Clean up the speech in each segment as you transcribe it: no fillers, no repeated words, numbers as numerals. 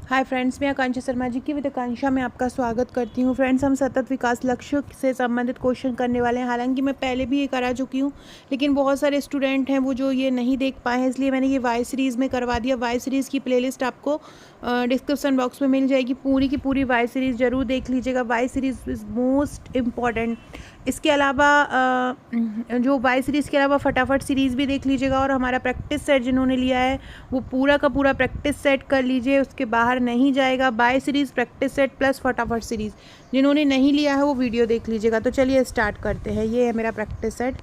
Hi friends, मैं आकांक्षा शर्मा जी की with आकांक्षा में आपका स्वागत करती हूँ। फ्रेंड्स, हम सतत विकास लक्ष्य से संबंधित क्वेश्चन करने वाले हैं। हालांकि मैं पहले भी ये करा चुकी हूँ, लेकिन बहुत सारे स्टूडेंट हैं वो जो ये नहीं देख पाए हैं, इसलिए मैंने ये वाई सीरीज़ में करवा दिया। वाई सीरीज़ की प्लेलिस्ट आपको डिस्क्रिप्शन बॉक्स में मिल जाएगी। पूरी की पूरी वाई सीरीज़ ज़रूर देख लीजिएगा। Y series is most important. इसके अलावा जो वाई सीरीज़ के अलावा फटाफट सीरीज़ भी देख लीजिएगा। और हमारा प्रैक्टिस सेट जिन्होंने लिया है वो पूरा का पूरा प्रैक्टिस सेट कर लीजिए, उसके बाहर नहीं जाएगा। By series, practice set plus फटाफट सीरीज़ जिन्होंने नहीं लिया है वो वीडियो देख लीजिएगा। तो चलिए स्टार्ट करते हैं। ये है मेरा प्रैक्टिस सेट।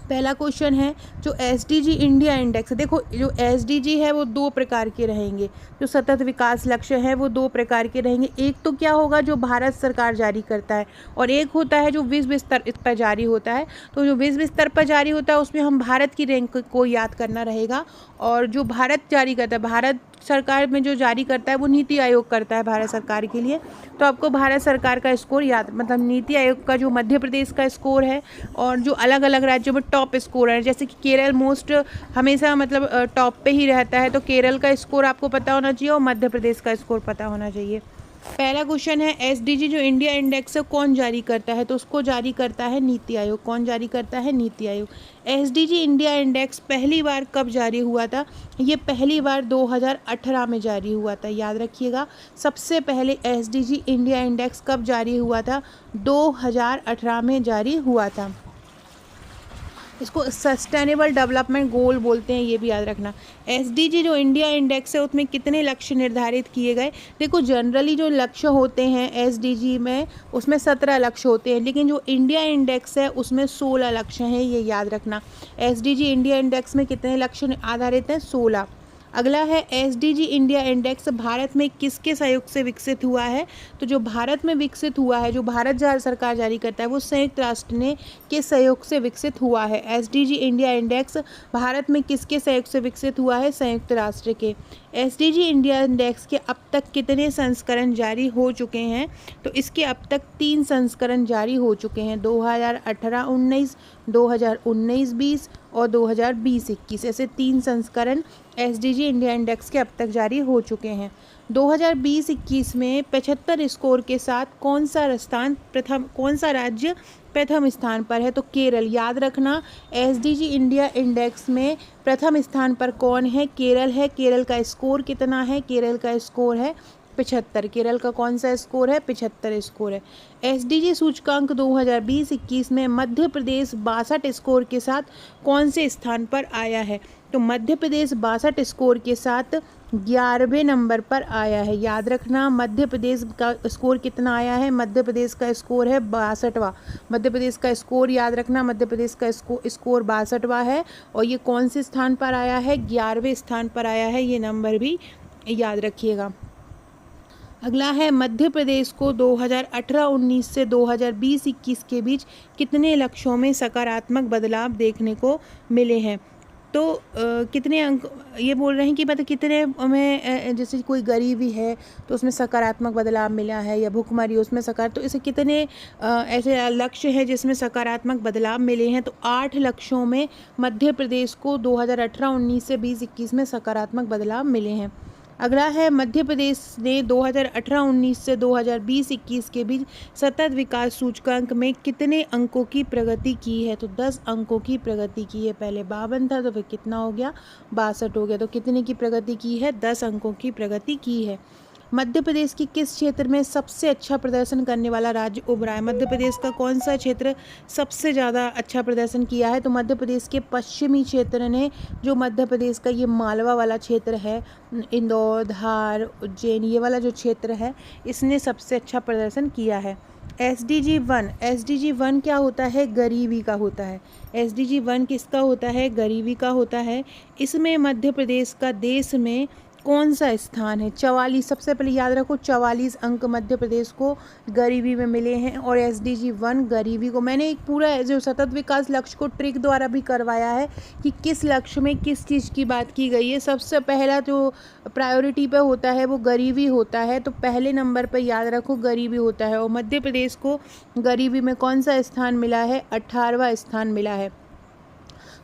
पहला क्वेश्चन है, जो एसडीजी इंडिया इंडेक्स है। देखो, जो एसडीजी है वो दो प्रकार के रहेंगे। जो सतत विकास लक्ष्य है वो दो प्रकार के रहेंगे। एक तो क्या होगा, जो भारत सरकार जारी करता है, और एक होता है जो विश्व स्तर पर जारी होता है। तो जो विश्व स्तर पर जारी होता है उसमें हम भारत की रैंक को याद करना रहेगा। और जो भारत जारी करता है, भारत सरकार में जो जारी करता है वो नीति आयोग करता है भारत सरकार के लिए। तो आपको भारत सरकार का स्कोर याद, मतलब नीति आयोग का जो मध्य प्रदेश का स्कोर है और जो अलग अलग राज्यों में टॉप स्कोर है, जैसे कि केरल मोस्ट हमेशा मतलब टॉप पे ही रहता है, तो केरल का स्कोर आपको पता होना चाहिए और मध्य प्रदेश का स्कोर पता होना चाहिए। पहला क्वेश्चन है, एसडीजी जो इंडिया इंडेक्स है कौन जारी करता है? तो उसको जारी करता है नीति आयोग। कौन जारी करता है? NITI Aayog. SDG India index पहली बार कब जारी हुआ था? ये पहली बार 2018 में जारी हुआ था, याद रखिएगा। सबसे पहले एसडीजी इंडिया इंडेक्स कब जारी हुआ था? 2018 में जारी हुआ था। इसको सस्टेनेबल डेवलपमेंट गोल बोलते हैं, ये भी याद रखना। एसडीजी जो इंडिया इंडेक्स है उसमें कितने लक्ष्य निर्धारित किए गए? देखो, जनरली जो लक्ष्य होते हैं एसडीजी में उसमें 17 लक्ष्य होते हैं, लेकिन जो इंडिया इंडेक्स है उसमें 16 लक्ष्य हैं, ये याद रखना। एसडीजी इंडिया इंडेक्स में कितने लक्ष्य आधारित हैं? 16। अगला है, एसडीजी इंडिया इंडेक्स भारत में किसके सहयोग से विकसित हुआ है? तो जो भारत में विकसित हुआ है, जो भारत सरकार जारी करता है, वो संयुक्त राष्ट्र ने के सहयोग से विकसित हुआ है। एसडीजी इंडिया इंडेक्स भारत में किसके सहयोग से विकसित हुआ है? संयुक्त राष्ट्र के। एसडीजी इंडिया इंडेक्स के अब तक कितने संस्करण जारी हो चुके हैं? तो इसके अब तक 3 संस्करण जारी हो चुके हैं। 2018-19, 2019-20 और 2020-21, ऐसे 3 संस्करण एसडीजी इंडिया इंडेक्स के अब तक जारी हो चुके हैं। 2020-21 में 75 स्कोर के साथ कौन सा राज्य प्रथम स्थान पर है? तो केरल। याद रखना, एसडीजी इंडिया इंडेक्स में प्रथम स्थान पर कौन है? केरल है। केरल का स्कोर कितना है? केरल का स्कोर है 75। केरल का कौन सा स्कोर है? 75 स्कोर है। एसडीजी सूचकांक 2020-21 में मध्य प्रदेश 62 स्कोर के साथ कौन से स्थान पर आया है? तो मध्य प्रदेश 62 स्कोर के साथ 11वें नंबर पर आया है। याद रखना, मध्य प्रदेश का स्कोर कितना आया है? मध्य प्रदेश का स्कोर है 62वां। मध्य प्रदेश का स्कोर याद रखना, मध्य प्रदेश का स्कोर 62वां है। और ये कौन से स्थान पर आया है? 11वें स्थान पर आया है। ये नंबर भी याद रखिएगा। अगला है, मध्य प्रदेश को 2018-19 से 2020-21 के बीच कितने लक्ष्यों में सकारात्मक बदलाव देखने को मिले हैं? तो कितने अंक ये बोल रहे हैं कि मतलब कितने में, जैसे कोई गरीबी है तो उसमें सकारात्मक बदलाव मिला है, या भुखमरी उसमें तो इसे कितने ऐसे लक्ष्य हैं जिसमें सकारात्मक बदलाव मिले हैं? तो 8 लक्ष्यों में मध्य प्रदेश को 2018-19 से 2021 में सकारात्मक बदलाव मिले हैं। अगला है, मध्य प्रदेश ने 2018-19 से 2020-21 के बीच सतत विकास सूचकांक में कितने अंकों की प्रगति की है? तो 10 अंकों की प्रगति की है। पहले 52 था तो फिर कितना हो गया? 62 हो गया। तो कितने की प्रगति की है? 10 अंकों की प्रगति की है। मध्य प्रदेश की किस क्षेत्र में सबसे अच्छा प्रदर्शन करने वाला राज्य उभरा है? मध्य प्रदेश का कौन सा क्षेत्र सबसे ज़्यादा अच्छा प्रदर्शन किया है? तो मध्य प्रदेश के पश्चिमी क्षेत्र ने, जो मध्य प्रदेश का ये मालवा वाला क्षेत्र है, इंदौर, धार, उज्जैन, ये वाला जो क्षेत्र है, इसने सबसे अच्छा प्रदर्शन किया है। एसडीजी 1 क्या होता है? गरीबी का होता है। एसडीजी 1 किसका होता है? गरीबी का होता है। इसमें मध्य प्रदेश का देश में कौन सा स्थान है? 44। सबसे पहले याद रखो, 44 अंक मध्य प्रदेश को गरीबी में मिले हैं। और एसडीजी 1 गरीबी को मैंने एक पूरा जो सतत विकास लक्ष्य को ट्रिक द्वारा भी करवाया है कि किस लक्ष्य में किस चीज़ की बात की गई है। सबसे पहला जो प्रायोरिटी पे होता है वो गरीबी होता है, तो पहले नंबर पर याद रखो गरीबी होता है। और मध्य प्रदेश को गरीबी में कौन सा स्थान मिला है? 18वां स्थान मिला है।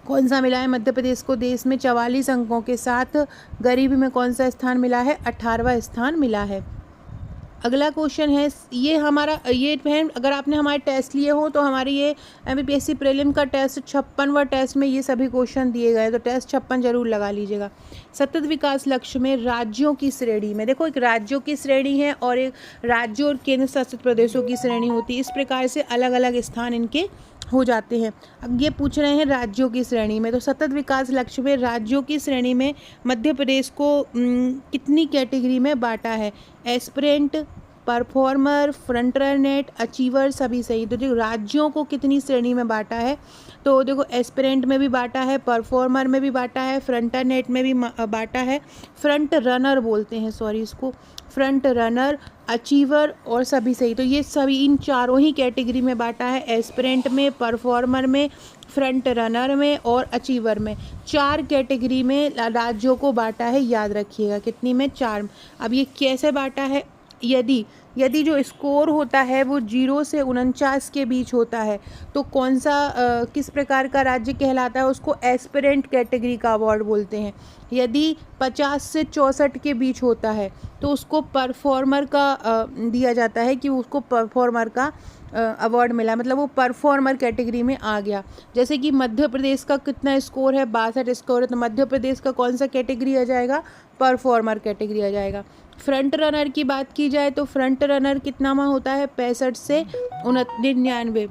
कौन सा मिला है मध्य प्रदेश को देश में 44 अंकों के साथ? गरीबी में कौन सा स्थान मिला है? 18वां स्थान मिला है। अगला क्वेश्चन है, ये हमारा ये बहन अगर आपने हमारे टेस्ट लिए हो तो हमारे ये MPSC प्रीलिम का टेस्ट 56वां टेस्ट में ये सभी क्वेश्चन दिए गए, तो टेस्ट 56 जरूर लगा लीजिएगा। सतत विकास लक्ष्य में राज्यों की श्रेणी में, देखो एक राज्यों की श्रेणी है और एक राज्यों और केंद्र शासित प्रदेशों की श्रेणी होती है। इस प्रकार से अलग अलग स्थान इनके हो जाते हैं। अब ये पूछ रहे हैं राज्यों की श्रेणी में, तो सतत विकास लक्ष्य में राज्यों की श्रेणी में मध्य प्रदेश को कितनी कैटेगरी में बांटा है? Aspirant, performer, front runner, achiever, सभी सही। तो देखो राज्यों को कितनी श्रेणी में बांटा है, तो देखो एस्पिरेंट में भी बांटा है, परफॉर्मर में भी बांटा है, फ्रंट रनर में भी बांटा है, फ्रंट रनर बोलते हैं सॉरी इसको, फ्रंट रनर, अचीवर और सभी सही। तो ये सभी इन चारों ही कैटेगरी में बांटा है, एस्पिरेंट में, परफॉर्मर में, फ्रंट रनर में और अचीवर में। 4 कैटेगरी में राज्यों को बांटा है, याद रखिएगा कितनी में? 4। अब ये कैसे बांटा है? यदि जो स्कोर होता है वो 0 से 49 के बीच होता है तो कौन सा किस प्रकार का राज्य कहलाता है? उसको एस्पिरेंट कैटेगरी का अवार्ड बोलते हैं। यदि 50 से 64 के बीच होता है तो उसको परफॉर्मर का दिया जाता है कि उसको परफॉर्मर का अवार्ड मिला, मतलब वो परफॉर्मर कैटेगरी में आ गया। जैसे कि मध्य प्रदेश का कितना स्कोर है? 62 स्कोर है, तो मध्य प्रदेश का कौन सा कैटेगरी आ जाएगा? परफॉर्मर कैटेगरी आ जाएगा। फ्रंट रनर की बात की जाए तो फ्रंट रनर कितना में होता है? 65 से 99।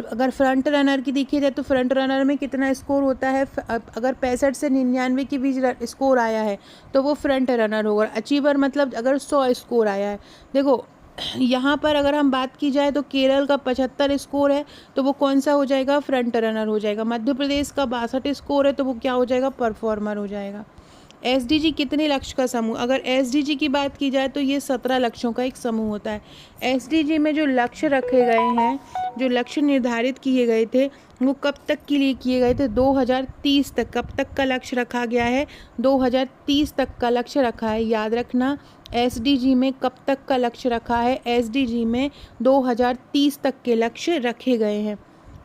अगर फ्रंट रनर की देखी जाए तो फ्रंट रनर में कितना स्कोर होता है? अगर 65 से 99 के बीच स्कोर आया है तो वो फ्रंट रनर होगा। अचीवर मतलब अगर 100 स्कोर आया है। देखो यहाँ पर अगर हम बात की जाए तो केरल का 75 स्कोर है तो वो कौन सा हो जाएगा? फ्रंट रनर हो जाएगा। मध्य प्रदेश का 62 स्कोर है तो वो क्या हो जाएगा? परफॉर्मर हो जाएगा। SDG कितने लक्ष्य का समूह? अगर SDG की बात की जाए तो ये 17 लक्ष्यों का एक समूह होता है। SDG में जो लक्ष्य रखे गए हैं, जो लक्ष्य निर्धारित किए गए थे वो कब तक के लिए किए गए थे? 2030 तक। कब तक का लक्ष्य रखा गया है? 2030 तक का लक्ष्य रखा है, याद रखना। SDG में कब तक का लक्ष्य रखा है? SDG में 2030 तक के लक्ष्य रखे गए हैं।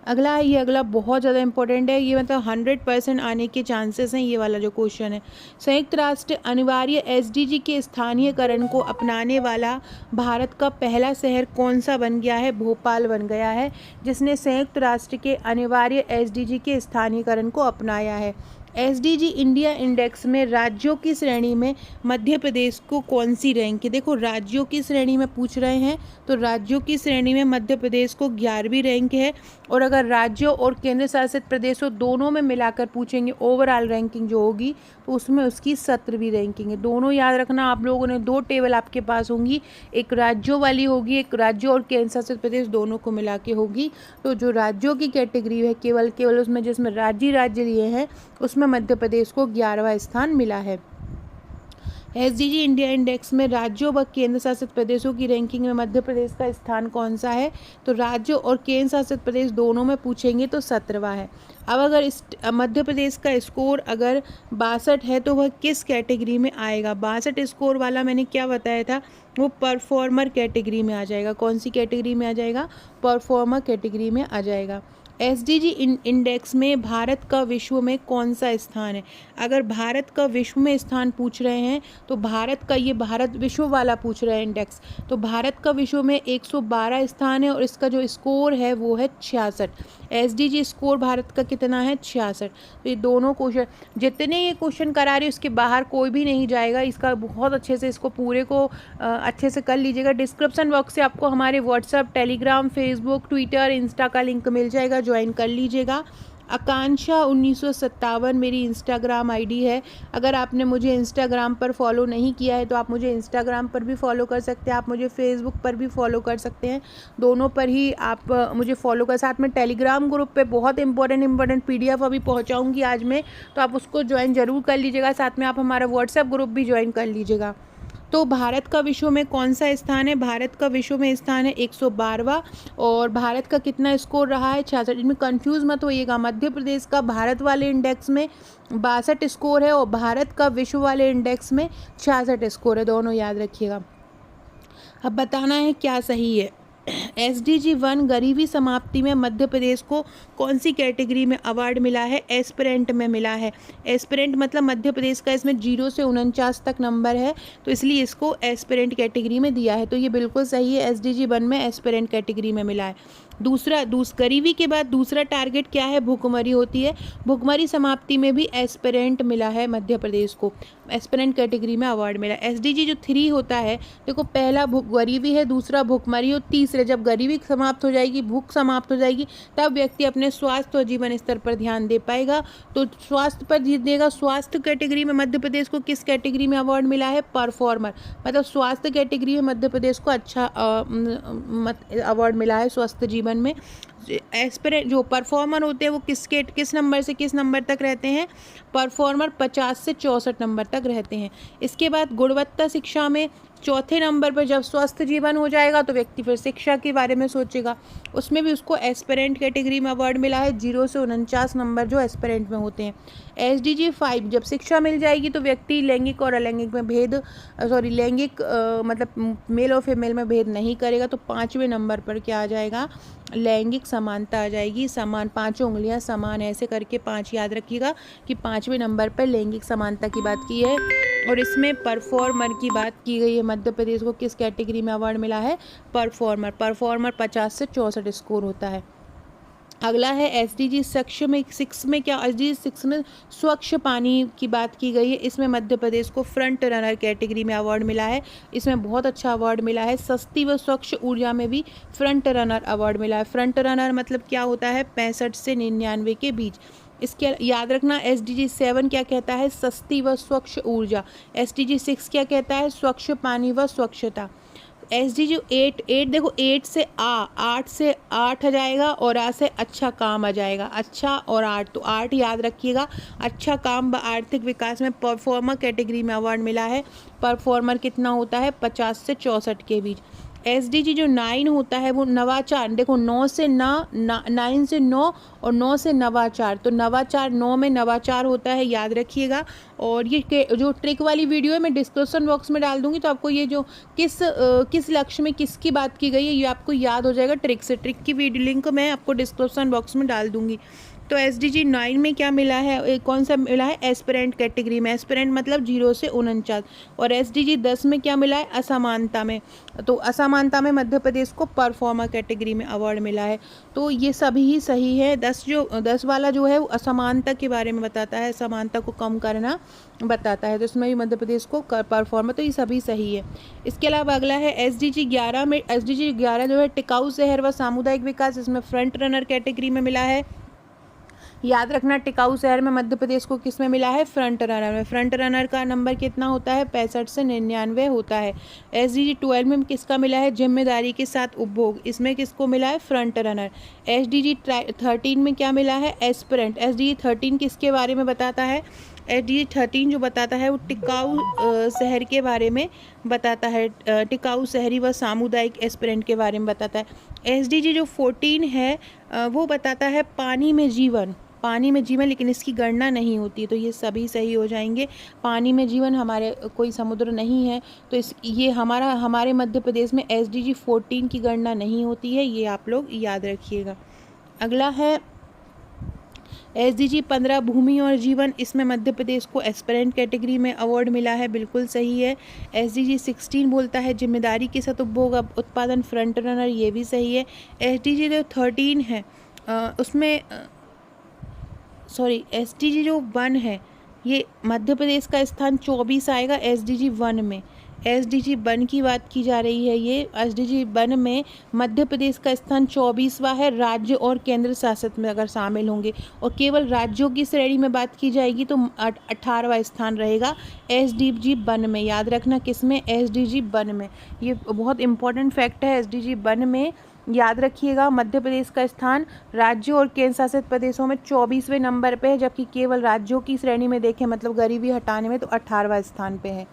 अगला है, ये अगला बहुत ज़्यादा इंपॉर्टेंट है, ये मतलब 100% आने के चांसेस हैं ये वाला जो क्वेश्चन है। संयुक्त राष्ट्र अनिवार्य SDG के स्थानीयकरण को अपनाने वाला भारत का पहला शहर कौन सा बन गया है? भोपाल बन गया है, जिसने संयुक्त राष्ट्र के अनिवार्य SDG के स्थानीयकरण को अपनाया है। SDG इंडिया इंडेक्स में राज्यों की श्रेणी में मध्य प्रदेश को कौन सी रैंक है? देखो राज्यों की श्रेणी में पूछ रहे हैं तो राज्यों की श्रेणी में मध्य प्रदेश को 11वीं रैंक है, और अगर राज्यों और केंद्र शासित प्रदेशों दोनों में मिलाकर पूछेंगे ओवरऑल रैंकिंग जो होगी तो उसमें उसकी 17वीं रैंकिंग है। दोनों याद रखना, आप लोगों ने 2 टेबल आपके पास होंगी, एक राज्यों वाली होगी, एक राज्यों और केंद्र शासित प्रदेश दोनों को मिला के होगी। तो जो राज्यों की कैटेगरी है केवल उसमें जिसमें राज्य लिए हैं उसमें मध्य प्रदेश को 11वां स्थान मिला है। SDG इंडिया इंडेक्स में राज्यों व केंद्र शासित प्रदेशों की रैंकिंग में मध्य प्रदेश का स्थान कौन सा है? तो राज्यों और केंद्र शासित प्रदेश दोनों में पूछेंगे तो 17वां है। अब अगर इस मध्य प्रदेश का स्कोर अगर 62 है तो वह किस कैटेगरी में आएगा? 62 स्कोर वाला मैंने क्या बताया था, वो परफॉर्मर कैटेगरी में आ जाएगा। कौन सी कैटेगरी में आ जाएगा? परफॉर्मर कैटेगरी में आ जाएगा। SDG इंडेक्स में भारत का विश्व में कौन सा स्थान है? अगर भारत का विश्व में स्थान पूछ रहे हैं तो भारत का, ये भारत विश्व वाला पूछ रहे हैं इंडेक्स, तो भारत का विश्व में 112 स्थान है और इसका जो स्कोर है वो है 66। SDG स्कोर भारत का कितना है? 66। तो ये दोनों क्वेश्चन जितने ये क्वेश्चन करा रही है उसके बाहर कोई भी नहीं जाएगा। इसका बहुत अच्छे से इसको पूरे को अच्छे से कर लीजिएगा। डिस्क्रिप्शन बॉक्स से आपको हमारे WhatsApp, Telegram, Facebook, Twitter, Insta का लिंक मिल जाएगा, ज्वाइन कर लीजिएगा। आकांक्षा 1957 मेरी इंस्टाग्राम आईडी है। अगर आपने मुझे इंस्टाग्राम पर फॉलो नहीं किया है तो आप मुझे इंस्टाग्राम पर भी फॉलो कर सकते हैं, आप मुझे फेसबुक पर भी फॉलो कर सकते हैं, दोनों पर ही आप मुझे फॉलो कर। साथ में टेलीग्राम ग्रुप पे बहुत इंपॉर्टेंट PDF अभी पहुंचाऊंगी आज मैं, तो आप उसको ज्वाइन ज़रूर कर लीजिएगा। साथ में आप हमारा व्हाट्सएप ग्रुप भी ज्वाइन कर लीजिएगा। तो भारत का विश्व में कौन सा स्थान है? भारत का विश्व में स्थान है 112वां, और भारत का कितना स्कोर रहा है? 66। इनमें कंफ्यूज मत होइएगा, मध्य प्रदेश का भारत वाले इंडेक्स में 62 स्कोर है और भारत का विश्व वाले इंडेक्स में 66 स्कोर है, दोनों याद रखिएगा। अब बताना है क्या सही है। SDG 1 गरीबी समाप्ति में मध्य प्रदेश को कौन सी कैटेगरी में अवार्ड मिला है? एस्पिरेंट में मिला है। एस्पिरेंट मतलब मध्य प्रदेश का इसमें 0 से 49 तक नंबर है, तो इसलिए इसको एस्पिरेंट कैटेगरी में दिया है। तो ये बिल्कुल सही है, SDG 1 में एस्पिरेंट कैटेगरी में मिला है। गरीबी के बाद दूसरा टारगेट क्या है? भुखमरी होती है। भुखमरी समाप्ति में भी एस्पिरेंट मिला है मध्य प्रदेश को, एस्पिरेंट कैटेगरी में अवार्ड मिला। SDG जो 3 होता है, देखो पहला गरीबी है, दूसरा भुखमरी और तीसरे जब गरीबी समाप्त हो जाएगी, भूख समाप्त हो जाएगी, तब व्यक्ति अपने स्वास्थ्य और जीवन स्तर पर ध्यान दे पाएगा। तो स्वास्थ्य पर ध्यान देगा। स्वास्थ्य कैटेगरी में मध्य प्रदेश को किस कैटेगरी में अवार्ड मिला है? परफॉर्मर, मतलब स्वास्थ्य कैटेगरी में मध्य प्रदेश को अच्छा अवार्ड मिला है स्वास्थ्य जीवन में। एस्पिरेंट जो परफॉर्मर होते हैं वो किस नंबर से किस नंबर तक रहते हैं? परफॉर्मर 50 से 64 नंबर तक रहते हैं। इसके बाद गुणवत्ता शिक्षा में चौथे नंबर पर जब स्वस्थ जीवन हो जाएगा तो व्यक्ति फिर शिक्षा के बारे में सोचेगा, उसमें भी उसको एस्पिरेंट कैटेगरी में अवार्ड मिला है। 0 से 49 नंबर जो एस्पिरेंट में होते हैं। SDG 5 जब शिक्षा मिल जाएगी तो व्यक्ति लैंगिक और अलैंगिक में लैंगिक मतलब मेल और फीमेल में भेद नहीं करेगा। तो 5वें नंबर पर क्या आ जाएगा? लैंगिक समानता आ जाएगी। समान, 5 उंगलियां समान, ऐसे करके 5 याद रखिएगा कि 5वें नंबर पर लैंगिक समानता की बात की है। और इसमें परफॉर्मर की बात की गई है। मध्य प्रदेश को किस कैटेगरी में अवार्ड मिला है? परफॉर्मर। 50 से 64 स्कोर होता है। अगला है SDG 6 में क्या? SDG 6 में स्वच्छ पानी की बात की गई है। इसमें मध्य प्रदेश को फ्रंट रनर कैटेगरी में अवार्ड मिला है। इसमें बहुत अच्छा अवार्ड मिला है। सस्ती व स्वच्छ ऊर्जा में भी फ्रंट रनर अवार्ड मिला है। फ्रंट रनर मतलब क्या होता है? 65 से 99 के बीच। इसके याद रखना, SDG 7 क्या कहता है? सस्ती व स्वच्छ ऊर्जा। SDG 6 क्या कहता है? स्वच्छ पानी व स्वच्छता। SDG 8 देखो 8 से 8 से 8 आ जाएगा और आ से अच्छा काम आ जाएगा। अच्छा और 8, तो 8 याद रखिएगा। अच्छा काम व आर्थिक विकास में परफॉर्मर कैटेगरी में अवार्ड मिला है। परफॉर्मर कितना होता है? 50 से 64 के बीच। SDG जो 9 होता है वो नवाचार। देखो 9 से 9 और 9 से नवाचार, तो नवाचार 9 में नवाचार होता है, याद रखिएगा। और ये जो ट्रिक वाली वीडियो है मैं डिस्क्रिप्शन बॉक्स में डाल दूंगी, तो आपको ये जो किस लक्ष्य में किसकी बात की गई है ये आपको याद हो जाएगा ट्रिक से। ट्रिक की वीडियो लिंक मैं आपको डिस्क्रिप्शन बॉक्स में डाल दूंगी। तो SDG 9 में क्या मिला है? कौन सा मिला है? एस्पिरेंट कैटेगरी में। एस्पिरेंट मतलब 0 से 49। और SDG 10 में क्या मिला है? असमानता में। तो असमानता में मध्य प्रदेश को परफॉर्मर कैटेगरी में अवार्ड मिला है। तो ये सभी ही सही है। 10 वाला जो है वो असमानता के बारे में बताता है, असमानता को कम करना बताता है, तो इसमें भी मध्य प्रदेश को परफॉर्मर, तो ये सभी सही है। इसके अलावा अगला है SDG 11 में। SDG 11 जो है टिकाऊ शहर व सामुदायिक विकास, इसमें फ्रंट रनर कैटेगरी में मिला है। याद रखना, टिकाऊ शहर में मध्य प्रदेश को किस में मिला है? फ्रंट रनर में। फ्रंट रनर का नंबर कितना होता है? 65 से 99 होता है। SDG 12 में किसका मिला है? जिम्मेदारी के साथ उपभोग, इसमें किसको मिला है? Front runner. SDG 13 में क्या मिला है? एस्पिरेंट। SDG 13 किसके बारे में बताता है? SDG 13 जो बताता है वो टिकाऊ शहर के बारे में बताता है, टिकाऊ शहरी व सामुदायिक एस्पिरेंट के बारे में बताता है। SDG जो 14 है वो बताता है पानी में जीवन। पानी में जीवन, लेकिन इसकी गणना नहीं होती, तो ये सभी सही हो जाएंगे। पानी में जीवन, हमारे कोई समुद्र नहीं है, तो ये हमारे मध्य प्रदेश में SDG 14 की गणना नहीं होती है, ये आप लोग याद रखिएगा। अगला है SDG 15 भूमि और जीवन। इसमें मध्य प्रदेश को एस्पिरेंट कैटेगरी में अवार्ड मिला है, बिल्कुल सही है। SDG 16 बोलता है जिम्मेदारी के साथ उपभोग उत्पादन, फ्रंट रनर, ये भी सही है। SDG जो 13 है उसमें SDG जो 1 है ये मध्य प्रदेश का स्थान 24 आएगा SDG 1 में। SDG 1 की बात की जा रही है, ये SDG 1 में मध्य प्रदेश का स्थान 24वां है। राज्य और केंद्र शासित में अगर शामिल होंगे और केवल राज्यों की श्रेणी में बात की जाएगी तो 18वां स्थान रहेगा SDG 1 में। याद रखना, किस में? SDG 1 में। ये बहुत इंपॉर्टेंट फैक्ट है। SDG 1 में याद रखिएगा, मध्य प्रदेश का स्थान राज्यों और केंद्र शासित प्रदेशों में 24वें नंबर पे है, जबकि केवल राज्यों की श्रेणी में देखें मतलब गरीबी हटाने में तो 18वां स्थान पे है।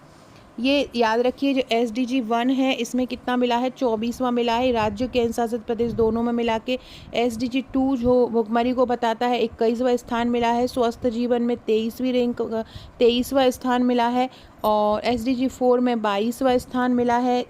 ये याद रखिए, जो SDG 1 है इसमें कितना मिला है? 24वां मिला है। राज्य केंद्र शासित प्रदेश दोनों में मिला के SDG 2 जो भुखमरी को बताता है 21वां स्थान मिला है। स्वस्थ जीवन में 23वां स्थान मिला है। और SDG 4 में 22वां स्थान मिला है।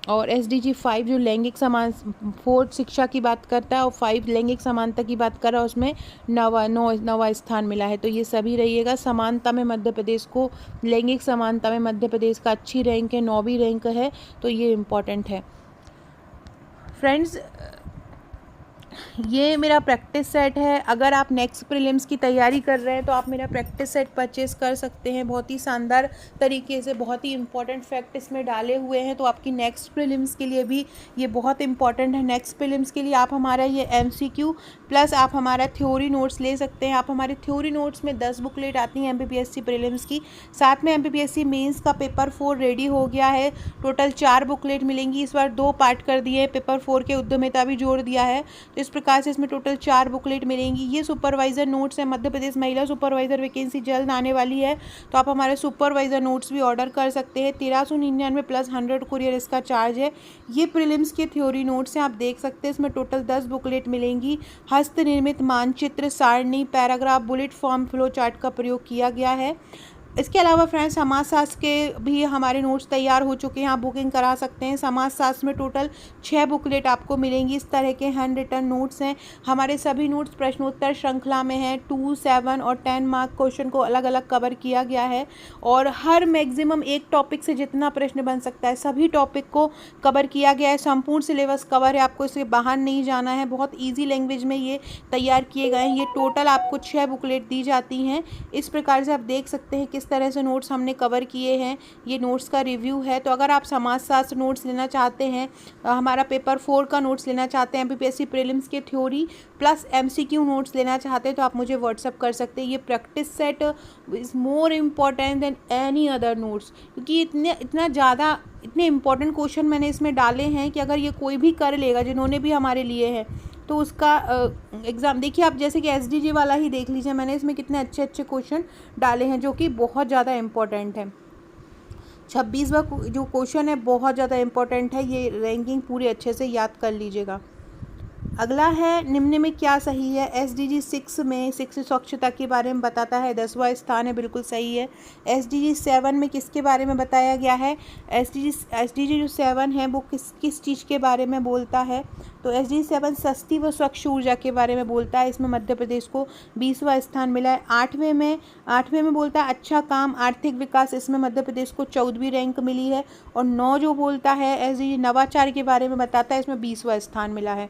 और SDG 5 जो लैंगिक समान 4 शिक्षा की बात करता है और 5 लैंगिक समानता की बात कर रहा है, उसमें नवा स्थान मिला है। तो ये सभी रहिएगा। समानता में मध्य प्रदेश को, लैंगिक समानता में मध्य प्रदेश का अच्छी रैंक है, 9वीं रैंक है, तो ये इम्पॉर्टेंट है। फ्रेंड्स, ये मेरा प्रैक्टिस सेट है। अगर आप नेक्स्ट प्रीलिम्स की तैयारी कर रहे हैं तो आप मेरा प्रैक्टिस सेट परचेज़ कर सकते हैं। बहुत ही शानदार तरीके से बहुत ही इंपॉर्टेंट फैक्ट इसमें डाले हुए हैं, तो आपकी नेक्स्ट प्रीलिम्स के लिए भी ये बहुत इंपॉर्टेंट है। नेक्स्ट प्रीलिम्स के लिए आप हमारा ये MCQ प्लस आप हमारा थ्योरी नोट्स ले सकते हैं। आप हमारे थ्योरी नोट्स में 10 बुकलेट आती हैं MPPSC प्रीलिम्स की, साथ में MPPSC मेंस का पेपर 4 रेडी हो गया है। टोटल 4 बुकलेट मिलेंगी। इस बार 2 पार्ट कर दिए, पेपर 4 के उद्यमिता भी जोड़ दिया है। तो इस प्रकार से इसमें टोटल 4 बुकलेट मिलेंगी। ये सुपरवाइज़र नोट्स है। मध्य प्रदेश महिला सुपरवाइज़र वैकेंसी जल्द आने वाली है, तो आप हमारे सुपरवाइज़र नोट्स भी ऑर्डर कर सकते हैं। 1399 प्लस 100 कुरियर इसका चार्ज है। ये प्रीलिम्स के थ्योरी नोट्स हैं, आप देख सकते हैं। इसमें टोटल 10 बुकलेट मिलेंगी। हस्त निर्मित मानचित्र, सारणी, paragraph, bullet form, flow chart का प्रयोग किया गया है। इसके अलावा फ्रेंड्स, समाजशास्त्र के भी हमारे नोट्स तैयार हो चुके हैं, आप बुकिंग करा सकते हैं। समाजशास्त्र में टोटल 6 बुकलेट आपको मिलेंगी। इस तरह के हैंड रिटन नोट्स हैं। हमारे सभी नोट्स प्रश्नोत्तर श्रृंखला में हैं। 2, 7 और 10 मार्क क्वेश्चन को अलग अलग कवर किया गया है और हर मैक्सिमम एक टॉपिक से जितना प्रश्न बन सकता है सभी टॉपिक को कवर किया गया है। संपूर्ण सिलेबस कवर है, आपको इससे बाहर नहीं जाना है। बहुत ईजी लैंग्वेज में ये तैयार किए गए हैं। ये टोटल आपको 6 बुकलेट दी जाती हैं। इस प्रकार से आप देख सकते हैं किस तरह से नोट्स हमने कवर किए हैं। ये नोट्स का रिव्यू है। तो अगर आप समाजशास्त्र नोट्स लेना चाहते हैं, हमारा पेपर 4 का नोट्स लेना चाहते हैं, MPPSC प्रीलिम्स के थ्योरी प्लस MCQ नोट्स लेना चाहते हैं, तो आप मुझे व्हाट्सअप कर सकते हैं। ये practice set is more important than any other notes, क्योंकि इतने इंपॉर्टेंट क्वेश्चन मैंने इसमें डाले हैं कि अगर ये कोई भी कर लेगा जिन्होंने भी हमारे लिए हैं तो उसका एग्ज़ाम देखिए आप, जैसे कि SDG वाला ही देख लीजिए, मैंने इसमें कितने अच्छे अच्छे क्वेश्चन डाले हैं जो कि बहुत ज़्यादा इम्पोर्टेंट है। 26वां जो क्वेश्चन है बहुत ज़्यादा इम्पोर्टेंट है। ये रैंकिंग पूरी अच्छे से याद कर लीजिएगा। अगला है निम्न में क्या सही है। SDG 6 में शिक्षित स्वच्छता के बारे में बताता है, 10वां स्थान है, बिल्कुल सही है। SDG 7 में किसके बारे में बताया गया है। SDG जो 7 है वो किस चीज़ के बारे में बोलता है, तो SDG 7 सस्ती व स्वच्छ ऊर्जा के बारे में बोलता है। इसमें मध्य प्रदेश को 20वां स्थान मिला है। 8वें में बोलता है अच्छा काम, आर्थिक विकास, इसमें मध्य प्रदेश को 14वीं रैंक मिली है। और 9 जो बोलता है SDG नवाचार के बारे में बताता है, इसमें 20वां स्थान मिला है।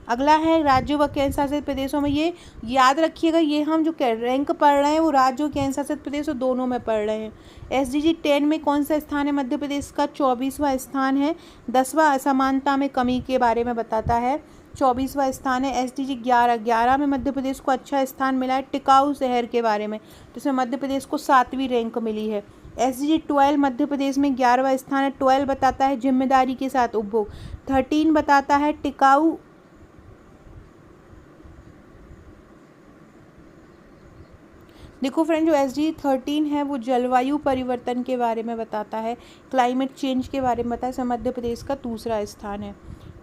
अगला है राज्यों व केंद्र शासित प्रदेशों में। ये याद रखिएगा, ये हम जो रैंक पढ़ रहे हैं वो राज्यों केंद्र शासित प्रदेशों दोनों में पढ़ रहे हैं। SDG 10 में कौन सा स्थान है मध्य प्रदेश का, 24वां स्थान है। 10वां असमानता में कमी के बारे में बताता है, 24वां स्थान है। SDG 11 में मध्य प्रदेश को अच्छा स्थान मिला है टिकाऊ शहर के बारे में, तो इसमें मध्य प्रदेश को 7वीं रैंक मिली है। SDG 12 मध्य प्रदेश में 11वां स्थान है। 12 बताता है जिम्मेदारी के साथ उपभोग। 13 बताता है टिकाऊ। देखो फ्रेंड, जो SDG 13 है वो जलवायु परिवर्तन के बारे में बताता है, क्लाइमेट चेंज के बारे में बताता है। इसमें मध्य प्रदेश का 2रा स्थान है।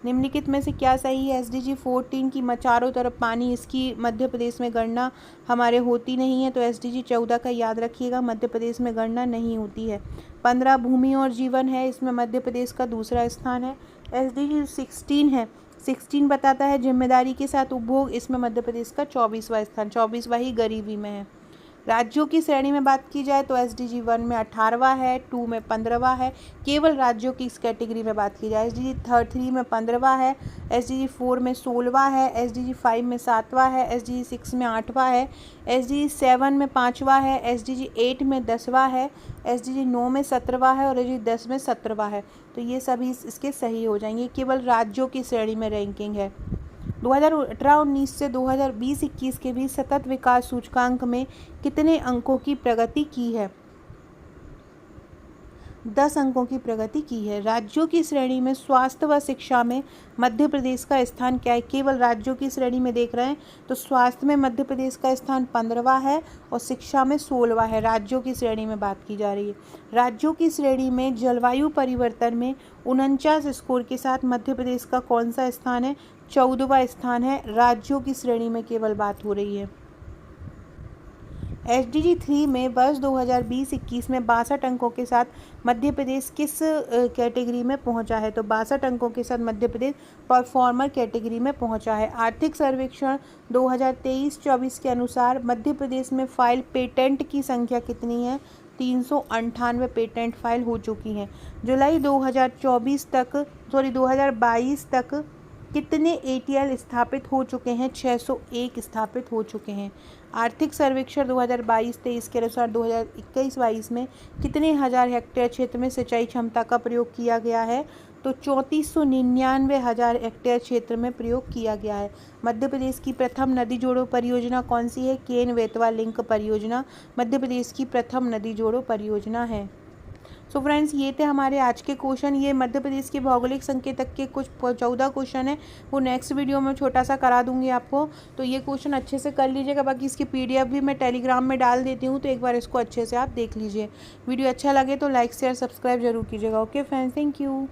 निम्नलिखित में से क्या सही है। SDG 14 की चारों तरफ पानी, इसकी मध्य प्रदेश में गणना हमारे होती नहीं है, तो SDG 14 का याद रखिएगा, मध्य प्रदेश में गणना नहीं होती है। 15 भूमि और जीवन है, इसमें मध्य प्रदेश का 2रा स्थान है। SDG 16 है, 16 बताता है जिम्मेदारी के साथ उपभोग, इसमें मध्य प्रदेश का 24वां स्थान, 24वां ही गरीबी में है। राज्यों की श्रेणी में बात की जाए तो SDG 1 में 18वां है, 2 में 15वां है। केवल राज्यों की इस कैटेगरी में बात की जाए, SDG 3 में 15वां है, SDG 4 में 16वां है, SDG 5 में 7वां है, SDG 6 में 8वां है, SDG 7 में 5वां है, SDG 8 में 10वां है, SDG 9 में 17वां है और SDG 10 में 17वां है। तो ये सभी इसके सही हो जाएंगे। केवल राज्यों की श्रेणी में रैंकिंग है। 2018-19 से 2020-21 के बीच सतत विकास सूचकांक में कितने अंकों की प्रगति की है। 10 अंकों की प्रगति की है। राज्यों की श्रेणी में स्वास्थ्य व शिक्षा में मध्य प्रदेश का स्थान क्या है। केवल राज्यों की श्रेणी में देख रहे हैं तो स्वास्थ्य में मध्य प्रदेश का स्थान 15वां है और शिक्षा में 16वां है। राज्यों की श्रेणी में बात की जा रही है। राज्यों की श्रेणी में जलवायु परिवर्तन में 49 स्कोर के साथ मध्य प्रदेश का कौन सा स्थान है, 14वां स्थान है। राज्यों की श्रेणी में केवल बात हो रही है। SDG 3 में वर्ष 2020-21 में 62 अंकों के साथ मध्य प्रदेश किस कैटेगरी में पहुंचा है? तो 62 अंकों के साथ मध्य प्रदेश परफॉर्मर कैटेगरी में पहुंचा है। आर्थिक सर्वेक्षण 2023-24 के अनुसार मध्य प्रदेश में फाइल पेटेंट की संख्या कितनी है? 398 पेटेंट फाइल हो चुकी हैं। जुलाई 2022 तक कितने ATL स्थापित हो चुके हैं? 601 स्थापित हो चुके हैं। आर्थिक सर्वेक्षण 2022-23 के अनुसार 2021-22 में कितने हज़ार हेक्टेयर क्षेत्र में सिंचाई क्षमता का प्रयोग किया गया है? तो 3499 हज़ार हेक्टेयर क्षेत्र में प्रयोग किया गया है। मध्य प्रदेश की प्रथम नदी जोड़ो परियोजना कौन सी है? केन बेतवा लिंक परियोजना मध्य प्रदेश की प्रथम नदी जोड़ो परियोजना है। सो फ्रेंड्स, ये थे हमारे आज के क्वेश्चन। ये मध्य प्रदेश के भौगोलिक संकेतक के कुछ 14 क्वेश्चन है, वो नेक्स्ट वीडियो में छोटा सा करा दूंगी आपको, तो ये क्वेश्चन अच्छे से कर लीजिएगा। बाकी इसकी PDF भी मैं टेलीग्राम में डाल देती हूँ, तो एक बार इसको अच्छे से आप देख लीजिए। वीडियो अच्छा लगे तो लाइक शेयर सब्सक्राइब जरूर कीजिएगा। Okay friends, thank you.